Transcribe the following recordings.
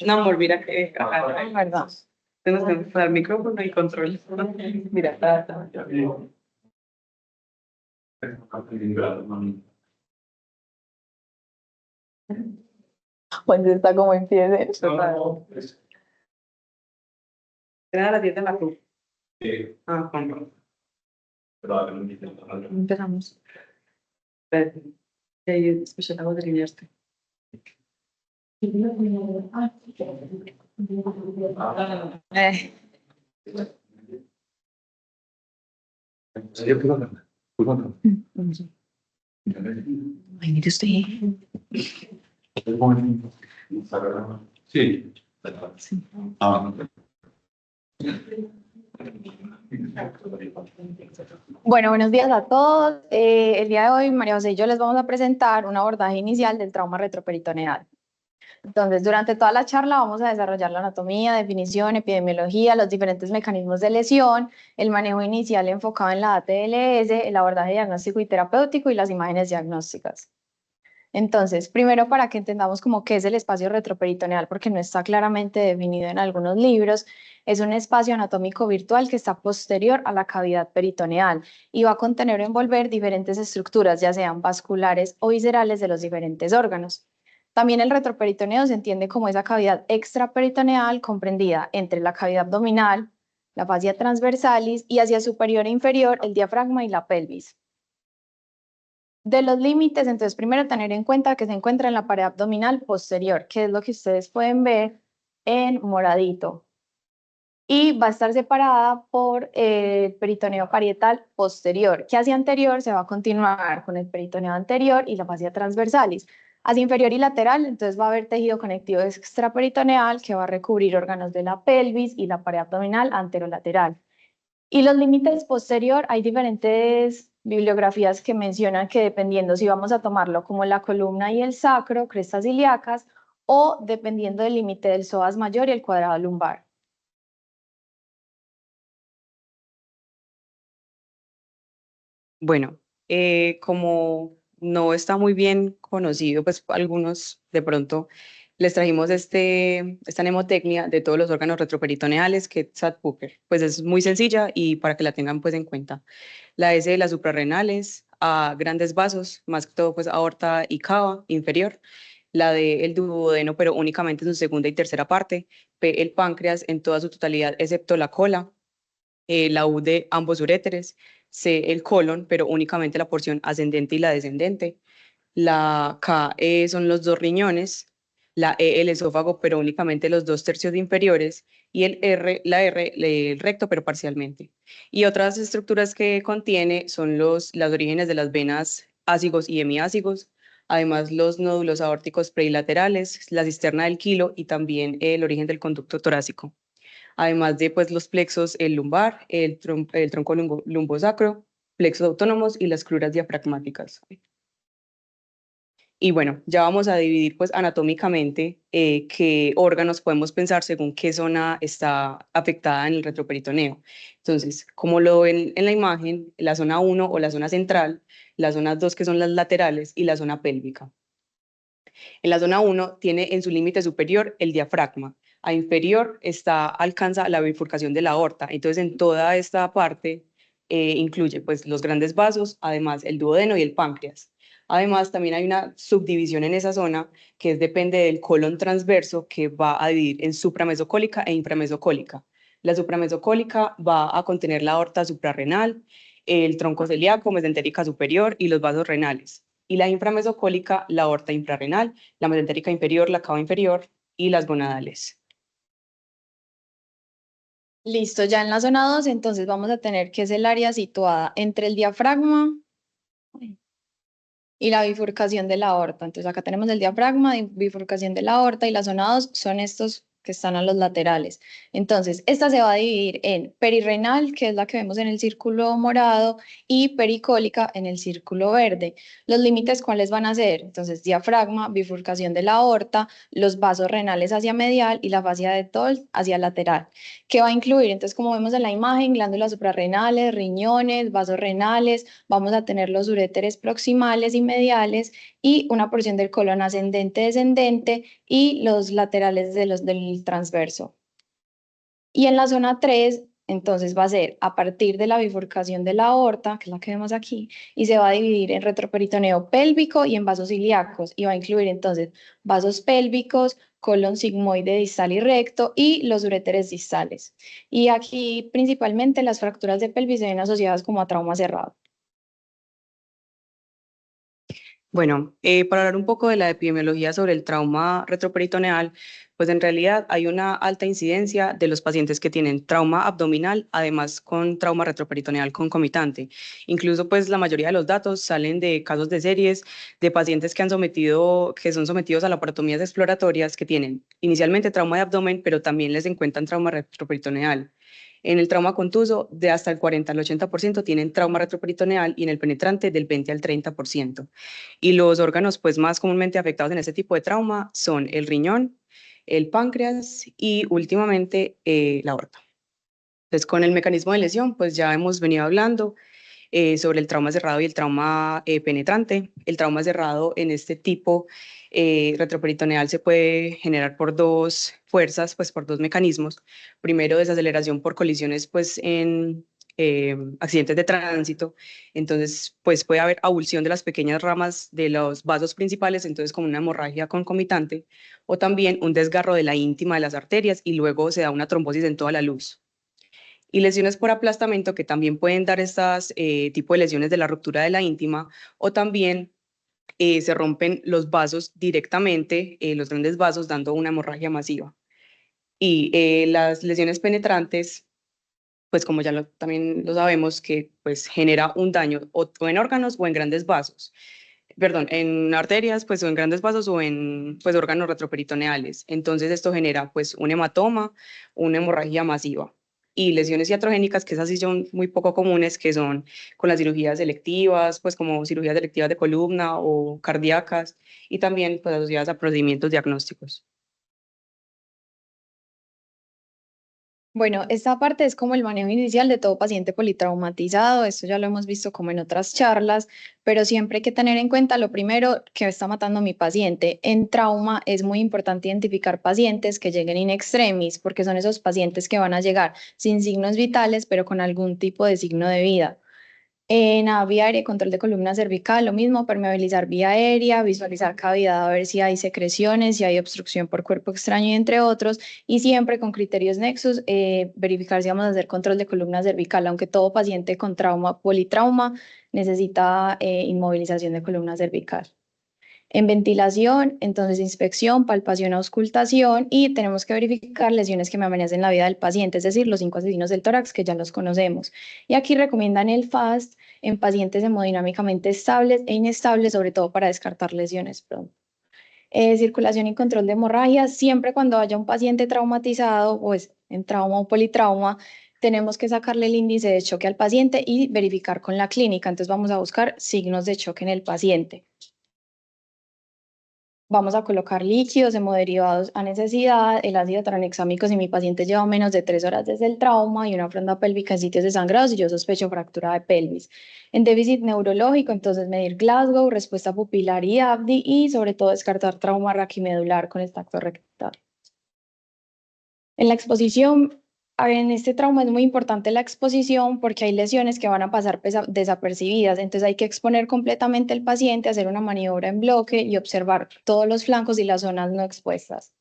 No, amor, mira que ¿Verdad? tenemos que usar el micrófono y control. Mira, Pues está como empiece. Era a las 10 de la cruz. Ah, con Empezamos. Escuché la voz de Guillermo. Eh, Ay, mire usted. Sí. Bueno, buenos días a todos. El día de hoy, María José y yo les vamos a presentar un abordaje inicial del trauma retroperitoneal. Entonces, durante toda la charla vamos a desarrollar la anatomía, definición, epidemiología, los diferentes mecanismos de lesión, el manejo inicial enfocado en la ATLS, el abordaje diagnóstico y terapéutico y las imágenes diagnósticas. Entonces, primero para que entendamos como qué es el espacio retroperitoneal, porque no está claramente definido en algunos libros, es un espacio anatómico virtual que está posterior a la cavidad peritoneal y va a contener o envolver diferentes estructuras, ya sean vasculares o viscerales de los diferentes órganos. También el retroperitoneo se entiende como esa cavidad extraperitoneal comprendida entre la cavidad abdominal, la fascia transversalis y hacia superior e inferior el diafragma y la pelvis. De los límites, entonces primero tener en cuenta que se encuentra en la pared abdominal posterior, que es lo que ustedes pueden ver en moradito. Y va a estar separada por el peritoneo parietal posterior, que hacia anterior se va a continuar con el peritoneo anterior y la fascia transversalis. Hacia inferior y lateral, entonces va a haber tejido conectivo extraperitoneal que va a recubrir órganos de la pelvis y la pared abdominal anterolateral. Y los límites posterior, hay diferentes bibliografías que mencionan que dependiendo si vamos a tomarlo como la columna y el sacro, crestas ilíacas, o dependiendo del límite del psoas mayor y el cuadrado lumbar. Bueno, como no está muy bien conocido, pues algunos de pronto les trajimos esta mnemotecnia de todos los órganos retroperitoneales que es Sad-Booker. Pues es muy sencilla y para que la tengan pues en cuenta. La S de las suprarrenales, A grandes vasos, más que todo pues aorta y cava inferior. La D el duodeno, pero únicamente en su segunda y tercera parte. P el páncreas en toda su totalidad excepto la cola. La U de ambos uréteres, C el colon, pero únicamente la porción ascendente y la descendente. La K son los dos riñones, la E el esófago, pero únicamente los 2/3 inferiores, y el R, la R, el recto, pero parcialmente. Y otras estructuras que contiene son los orígenes de las venas ácigos y hemiácigos, además los nódulos aórticos predilaterales, la cisterna del quilo y también el origen del conducto torácico, además de pues los plexos, el lumbar, el tronco lumbosacro, plexos autónomos y las cruras diafragmáticas. Y bueno, ya vamos a dividir pues anatómicamente qué órganos podemos pensar según qué zona está afectada en el retroperitoneo. Entonces, como lo ven en la imagen, la zona 1 o la zona central, las zonas 2 que son las laterales y la zona pélvica. En la zona 1 tiene en su límite superior el diafragma. A inferior alcanza la bifurcación de la aorta. Entonces, en toda esta parte incluye pues, los grandes vasos, además el duodeno y el páncreas. Además, también hay una subdivisión en esa zona depende del colon transverso que va a dividir en supramesocólica e inframesocólica. La supramesocólica va a contener la aorta suprarrenal, el tronco celíaco, mesentérica superior y los vasos renales. Y la inframesocólica, la aorta infrarrenal, la mesentérica inferior, la cava inferior y las gonadales. Listo, ya en la zona 2, entonces vamos a tener que es el área situada entre el diafragma y la bifurcación de la aorta. Entonces acá tenemos el diafragma, bifurcación de la aorta, y la zona 2 son estos que están a los laterales. Entonces, esta se va a dividir en perirrenal, que es la que vemos en el círculo morado, y pericólica en el círculo verde. Los límites, ¿cuáles van a ser? Entonces, diafragma, bifurcación de la aorta, los vasos renales hacia medial y la fascia de Toll hacia lateral. ¿Qué va a incluir? Entonces, como vemos en la imagen, glándulas suprarrenales, riñones, vasos renales, vamos a tener los uréteres proximales y mediales y una porción del colon ascendente, descendente y los laterales del transverso. Y en la zona 3, entonces va a ser a partir de la bifurcación de la aorta, que es la que vemos aquí, y se va a dividir en retroperitoneo pélvico y en vasos ilíacos, y va a incluir entonces vasos pélvicos, colon sigmoide distal y recto, y los uréteres distales. Y aquí principalmente las fracturas de pelvis se ven asociadas como a trauma cerrado. Bueno, para hablar un poco de la epidemiología sobre el trauma retroperitoneal, pues en realidad hay una alta incidencia de los pacientes que tienen trauma abdominal, además con trauma retroperitoneal concomitante. Incluso pues la mayoría de los datos salen de casos de series de pacientes que que son sometidos a laparotomías exploratorias que tienen inicialmente trauma de abdomen, pero también les encuentran trauma retroperitoneal. En el trauma contuso, de hasta el 40 al 80% tienen trauma retroperitoneal y en el penetrante del 20 al 30%. Y los órganos pues más comúnmente afectados en este tipo de trauma son el riñón, el páncreas y últimamente la aorta. Entonces, con el mecanismo de lesión, pues ya hemos venido hablando sobre el trauma cerrado y el trauma penetrante. El trauma cerrado en este tipo retroperitoneal se puede generar por dos fuerzas, pues por dos mecanismos. Primero, desaceleración por colisiones pues en accidentes de tránsito. Entonces, pues puede haber abulsión de las pequeñas ramas de los vasos principales, entonces como una hemorragia concomitante, o también un desgarro de la íntima de las arterias y luego se da una trombosis en toda la luz. Y lesiones por aplastamiento que también pueden dar estas tipo de lesiones de la ruptura de la íntima o también se rompen los vasos directamente, los grandes vasos, dando una hemorragia masiva. Y las lesiones penetrantes, pues como ya también lo sabemos, que pues genera un daño o en órganos o en grandes vasos. Perdón, en arterias, pues o en grandes vasos o en pues órganos retroperitoneales. Entonces esto genera pues un hematoma, una hemorragia masiva. Y lesiones iatrogénicas, que esas sí son muy poco comunes, que son con las cirugías selectivas, pues como cirugías selectivas de columna o cardíacas, y también pues asociadas a procedimientos diagnósticos. Bueno, esta parte es como el manejo inicial de todo paciente politraumatizado, esto ya lo hemos visto como en otras charlas, pero siempre hay que tener en cuenta lo primero que está matando a mi paciente. En trauma es muy importante identificar pacientes que lleguen in extremis, porque son esos pacientes que van a llegar sin signos vitales, pero con algún tipo de signo de vida. En vía aérea, control de columna cervical, lo mismo, permeabilizar vía aérea, visualizar cavidad a ver si hay secreciones, si hay obstrucción por cuerpo extraño, y entre otros, y siempre con criterios nexos, verificar si vamos a hacer control de columna cervical, aunque todo paciente con trauma, politrauma, necesita inmovilización de columna cervical. En ventilación, entonces inspección, palpación, auscultación y tenemos que verificar lesiones que me amenacen la vida del paciente, es decir, los 5 asesinos del tórax que ya los conocemos. Y aquí recomiendan el FAST en pacientes hemodinámicamente estables e inestables, sobre todo para descartar lesiones pronto. Circulación y control de hemorragias, siempre cuando haya un paciente traumatizado, pues en trauma o politrauma, tenemos que sacarle el índice de choque al paciente y verificar con la clínica. Entonces vamos a buscar signos de choque en el paciente. Vamos a colocar líquidos hemoderivados a necesidad, el ácido tranexámico si mi paciente lleva menos de 3 horas desde el trauma y una fronda pélvica en sitios desangrados y yo sospecho fractura de pelvis. En déficit neurológico, entonces medir Glasgow, respuesta pupilar y ABDI y sobre todo descartar trauma raquimedular con el tacto rectal. En la exposición, en este trauma es muy importante la exposición porque hay lesiones que van a pasar desapercibidas, entonces hay que exponer completamente al paciente, hacer una maniobra en bloque y observar todos los flancos y las zonas no expuestas.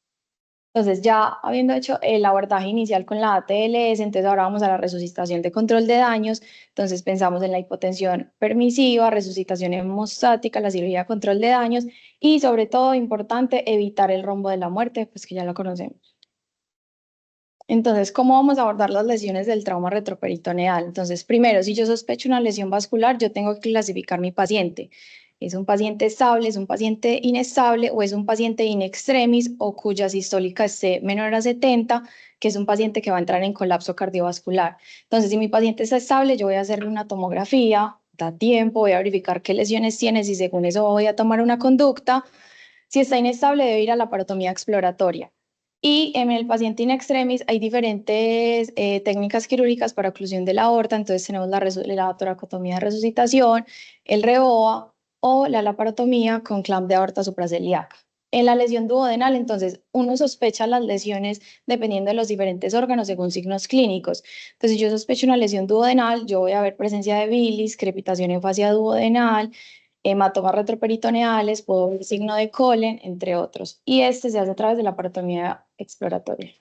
Entonces, ya habiendo hecho el abordaje inicial con la ATLS, entonces ahora vamos a la resucitación de control de daños. Entonces, pensamos en la hipotensión permisiva, resucitación hemostática, la cirugía de control de daños y, sobre todo, importante, evitar el rombo de la muerte, pues que ya lo conocemos. Entonces, ¿cómo vamos a abordar las lesiones del trauma retroperitoneal? Entonces, primero, si yo sospecho una lesión vascular, yo tengo que clasificar mi paciente. ¿Es un paciente estable, es un paciente inestable o es un paciente in extremis o cuya sistólica esté menor a 70, que es un paciente que va a entrar en colapso cardiovascular? Entonces, si mi paciente está estable, yo voy a hacerle una tomografía, da tiempo, voy a verificar qué lesiones tiene, si según eso voy a tomar una conducta. Si está inestable, debe ir a la parotomía exploratoria. Y en el paciente in extremis hay diferentes técnicas quirúrgicas para oclusión de la aorta. Entonces tenemos la toracotomía de resucitación, el REBOA o la laparotomía con clamp de aorta supraceliaca. En la lesión duodenal, entonces, uno sospecha las lesiones dependiendo de los diferentes órganos según signos clínicos. Entonces, si yo sospecho una lesión duodenal, yo voy a ver presencia de bilis, crepitación en fascia duodenal, hematomas retroperitoneales, puedo ver signo de Colen, entre otros. Y este se hace a través de la parotomía exploratoria.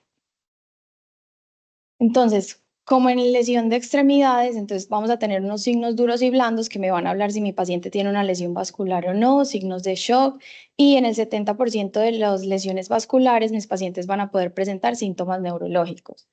Entonces, como en lesión de extremidades, entonces vamos a tener unos signos duros y blandos que me van a hablar si mi paciente tiene una lesión vascular o no, signos de shock, y en el 70% de las lesiones vasculares, mis pacientes van a poder presentar síntomas neurológicos.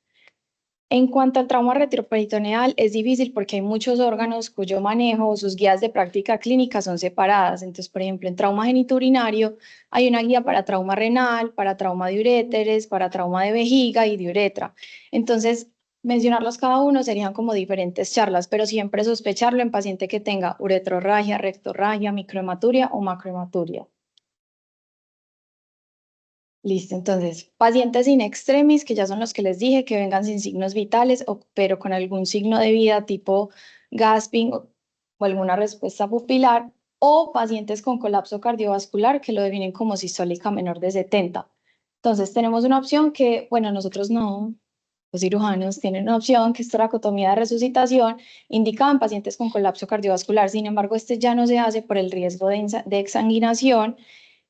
En cuanto al trauma retroperitoneal, es difícil porque hay muchos órganos cuyo manejo o sus guías de práctica clínica son separadas. Entonces, por ejemplo, en trauma genitourinario hay una guía para trauma renal, para trauma de uréteres, para trauma de vejiga y de uretra. Entonces, mencionarlos cada uno serían como diferentes charlas, pero siempre sospecharlo en paciente que tenga uretrorragia, rectorragia, microhematuria o macrohematuria. Listo, entonces, pacientes in extremis, que ya son los que les dije, que vengan sin signos vitales, pero con algún signo de vida tipo gasping o alguna respuesta pupilar, o pacientes con colapso cardiovascular, que lo definen como sistólica menor de 70. Entonces, tenemos una opción que, bueno, nosotros no, los cirujanos tienen una opción que es toracotomía de resucitación, indicada en pacientes con colapso cardiovascular. Sin embargo, este ya no se hace por el riesgo de exsanguinación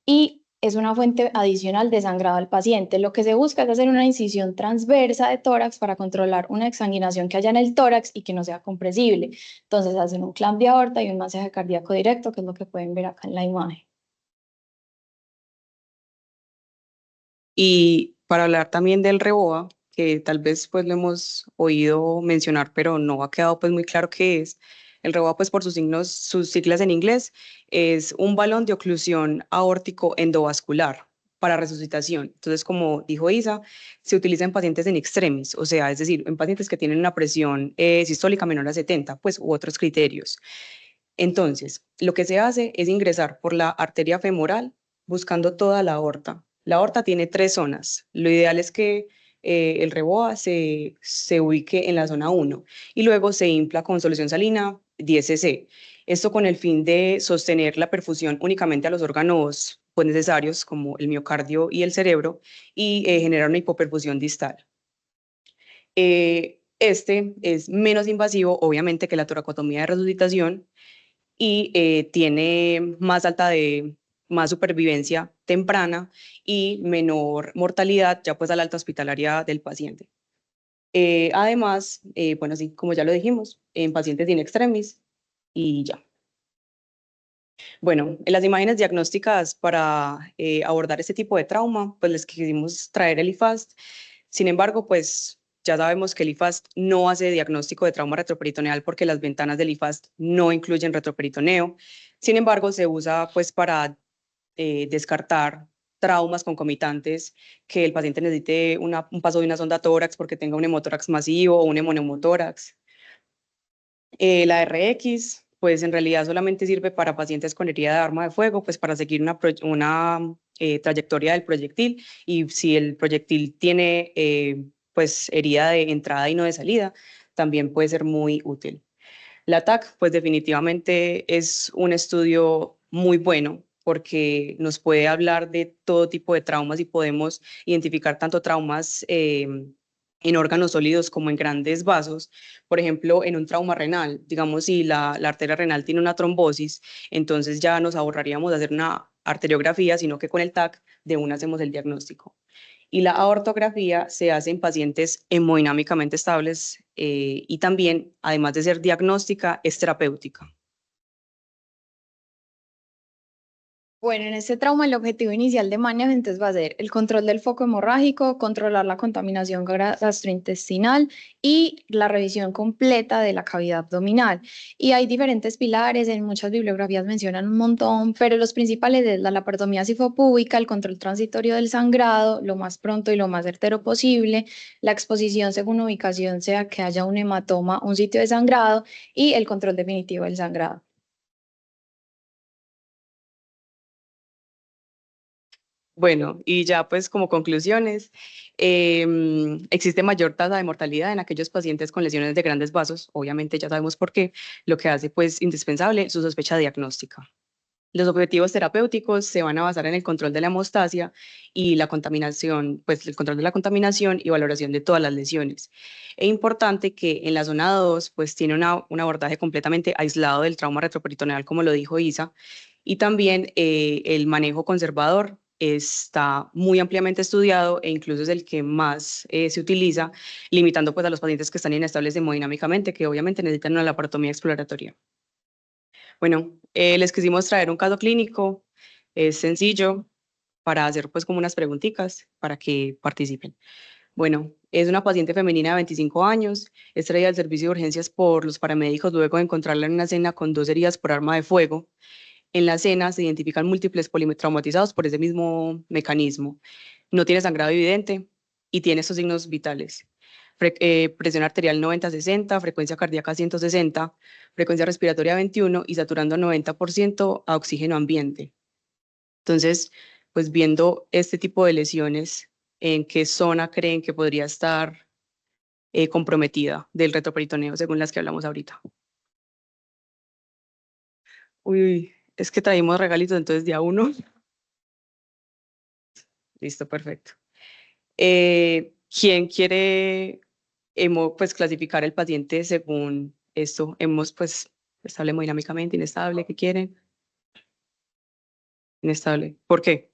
y es una fuente adicional de sangrado al paciente. Lo que se busca es hacer una incisión transversa de tórax para controlar una exsanguinación que haya en el tórax y que no sea compresible. Entonces hacen un clamp de aorta y un masaje cardíaco directo, que es lo que pueden ver acá en la imagen. Y para hablar también del REBOA, que tal vez pues lo hemos oído mencionar, pero no ha quedado pues muy claro qué es. El REBOA pues por sus signos, sus siglas en inglés, es un balón de oclusión aórtico endovascular para resucitación. Entonces, como dijo Isa, se utiliza en pacientes en extremis, o sea, es decir, en pacientes que tienen una presión sistólica menor a 70, pues, u otros criterios. Entonces, lo que se hace es ingresar por la arteria femoral buscando toda la aorta. La aorta tiene tres zonas. Lo ideal es que el reboa se ubique en la zona 1 y luego se infla con solución salina 10 cc. Esto con el fin de sostener la perfusión únicamente a los órganos pues, necesarios como el miocardio y el cerebro y generar una hipoperfusión distal. Este es menos invasivo, obviamente, que la toracotomía de resucitación y tiene más supervivencia temprana y menor mortalidad ya pues a la alta hospitalaria del paciente. Además, bueno, así como ya lo dijimos, en pacientes in extremis y ya. Bueno, en las imágenes diagnósticas para abordar este tipo de trauma, pues les quisimos traer el IFAST. Sin embargo, pues ya sabemos que el IFAST no hace diagnóstico de trauma retroperitoneal porque las ventanas del IFAST no incluyen retroperitoneo. Sin embargo, se usa pues para descartar traumas concomitantes, que el paciente necesite un paso de una sonda tórax porque tenga un hemotórax masivo o un hemoneumotórax. La RX, pues en realidad solamente sirve para pacientes con herida de arma de fuego, pues para seguir una trayectoria del proyectil y si el proyectil tiene pues herida de entrada y no de salida, también puede ser muy útil. La TAC, pues definitivamente es un estudio muy bueno porque nos puede hablar de todo tipo de traumas y podemos identificar tanto traumas en órganos sólidos como en grandes vasos. Por ejemplo, en un trauma renal, digamos, si la arteria renal tiene una trombosis, entonces ya nos ahorraríamos de hacer una arteriografía, sino que con el TAC de una hacemos el diagnóstico. Y la aortografía se hace en pacientes hemodinámicamente estables y también, además de ser diagnóstica, es terapéutica. Bueno, en este trauma el objetivo inicial de manejo entonces va a ser el control del foco hemorrágico, controlar la contaminación gastrointestinal y la revisión completa de la cavidad abdominal. Y hay diferentes pilares, en muchas bibliografías mencionan un montón, pero los principales es la laparotomía sifopúbica, el control transitorio del sangrado, lo más pronto y lo más certero posible, la exposición según ubicación, sea que haya un hematoma, un sitio de sangrado y el control definitivo del sangrado. Bueno, y ya pues como conclusiones, existe mayor tasa de mortalidad en aquellos pacientes con lesiones de grandes vasos, obviamente ya sabemos por qué, lo que hace pues indispensable su sospecha diagnóstica. Los objetivos terapéuticos se van a basar en el control de la hemostasia y la contaminación, pues el control de la contaminación y valoración de todas las lesiones. Es importante que en la zona 2 pues tiene un abordaje completamente aislado del trauma retroperitoneal, como lo dijo Isa, y también el manejo conservador está muy ampliamente estudiado e incluso es el que más se utiliza, limitando pues a los pacientes que están inestables hemodinámicamente, que obviamente necesitan una laparotomía exploratoria. Bueno, les quisimos traer un caso clínico, es sencillo, para hacer pues como unas preguntitas para que participen. Bueno, es una paciente femenina de 25 años, es traída al servicio de urgencias por los paramédicos luego de encontrarla en una cena con 2 heridas por arma de fuego. En la cena se identifican múltiples politraumatizados por ese mismo mecanismo. No tiene sangrado evidente y tiene estos signos vitales. Presión arterial 90-60, frecuencia cardíaca 160, frecuencia respiratoria 21 y saturando 90% a oxígeno ambiente. Entonces, pues viendo este tipo de lesiones, ¿en qué zona creen que podría estar comprometida del retroperitoneo según las que hablamos ahorita? Uy, es que traímos regalitos, entonces día uno. Listo, perfecto. ¿Quién quiere pues, clasificar el paciente según esto? Hemos, pues, estable hemodinámicamente, inestable, ¿qué quieren? Inestable. ¿Por qué?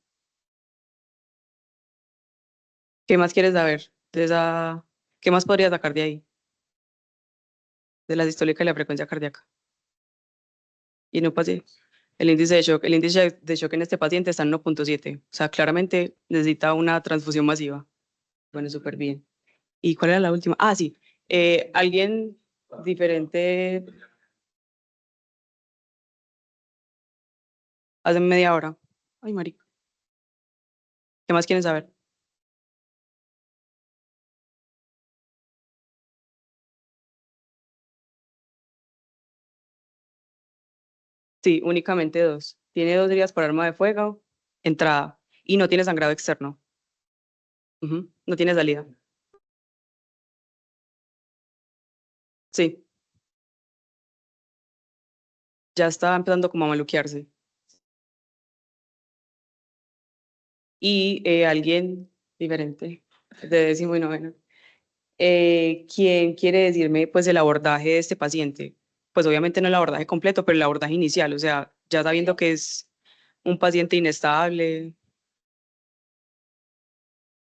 ¿Qué más quieres saber de esa? ¿Qué más podría sacar de ahí? De la sistólica y la frecuencia cardíaca. Y no pasé. El índice de shock. El índice de shock en este paciente está en 1.7. O sea, claramente necesita una transfusión masiva. Bueno, súper bien. ¿Y cuál era la última? Ah, sí. ¿Alguien diferente hace media hora? Ay, marica. ¿Qué más quieren saber? Sí, únicamente dos. Tiene 2 heridas por arma de fuego, entrada, y no tiene sangrado externo. Ujú, no tiene salida. Sí, ya está empezando como a maluquearse. Y alguien diferente, de 19º. ¿Quién quiere decirme pues el abordaje de este paciente? Pues obviamente no el abordaje completo, pero el abordaje inicial, o sea, ya sabiendo que es un paciente inestable,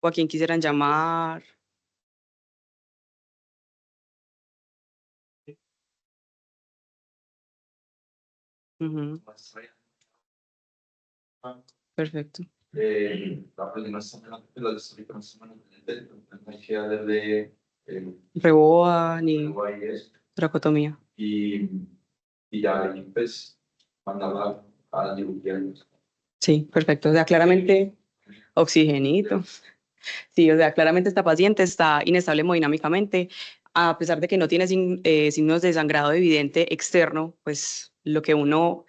o a quien quisieran llamar. Ujú, perfecto. Reboa ni tracotomía. Sí, perfecto. O sea, claramente oxigenito. Sí, o sea, claramente esta paciente está inestable hemodinámicamente, a pesar de que no tiene signos de sangrado evidente externo, pues lo que uno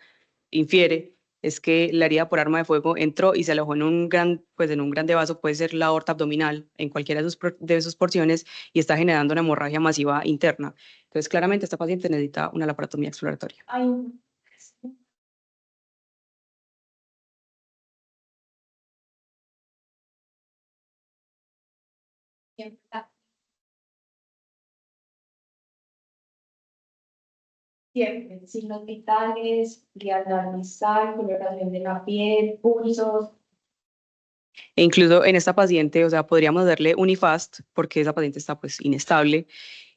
infiere es que la herida por arma de fuego entró y se alojó en un pues en un grande vaso, puede ser la aorta abdominal, en cualquiera de sus porciones, y está generando una hemorragia masiva interna. Entonces, claramente esta paciente necesita una laparotomía exploratoria. Ay, siempre, signos vitales, frialdad nasal, coloración de la piel, pulsos. E incluso en esta paciente, o sea, podríamos darle un IFAST porque esa paciente está pues inestable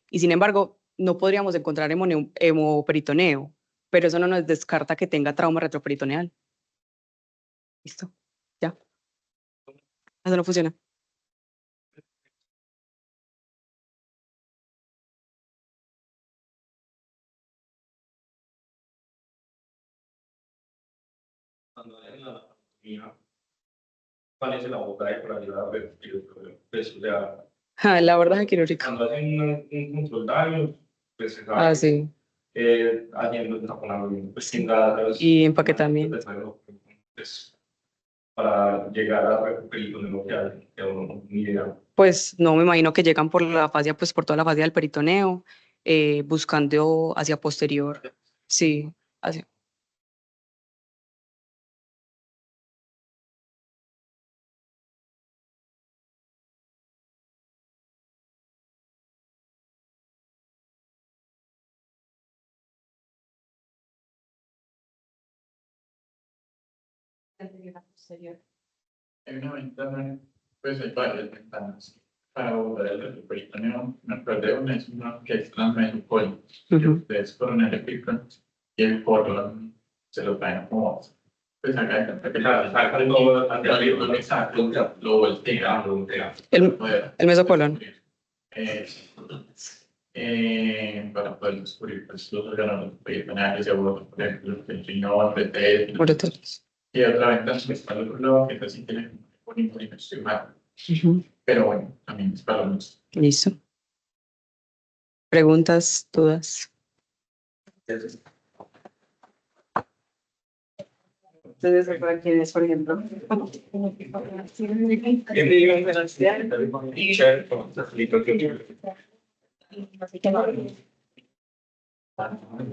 y sin embargo no podríamos encontrar hemoperitoneo, pero eso no nos descarta que tenga trauma retroperitoneal. Listo, ya, eso no funciona. ¿Cuál es el abordaje para ayudar a revertir el problema? Pues, o sea, Ah, el abordaje quirúrgico. cuando hacen un control daño, pues se sabe Ah, sí. haciendo el taponamiento, pues sin datos. Y empaquetamiento. Pues, para llegar a recuperar lo que hay, que uno ni idea. Pues no me imagino que llegan por la fascia, pues por toda la fascia del peritoneo, buscando hacia posterior. Sí, hacia, Hay una ventana, pues hay varias ventanas para abordar el retroperitoneo. Me acordé de una, es una que es la Medicol, que Ujú. ustedes fueron el pican y el colon se lo traen como, pues acá de cuenta que Saca todo hacia arriba. exacto, lo voltea. El mesocolon. Para poder descubrir pues, los órganos peritoneales y abortos, por ejemplo, el riñón, el TET, Ureteres. y otra ventana que es para el culo, que es así tiene un estoy mal. Ujú. Pero bueno, también es para los. Listo. ¿Preguntas, dudas? ¿Ustedes recuerdan quién es, por ejemplo?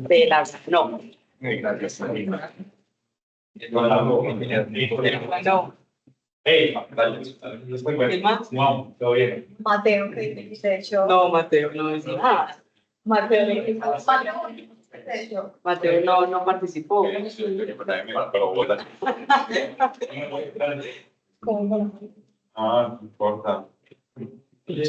De la... No. No. Hey, ¿Quién más? wow, todo bien. Mateo, que de hecho. No, Mateo, no es nada. Mateo, de hecho. Mateo no participó. ¿Cómo? Ah, no importa. Pero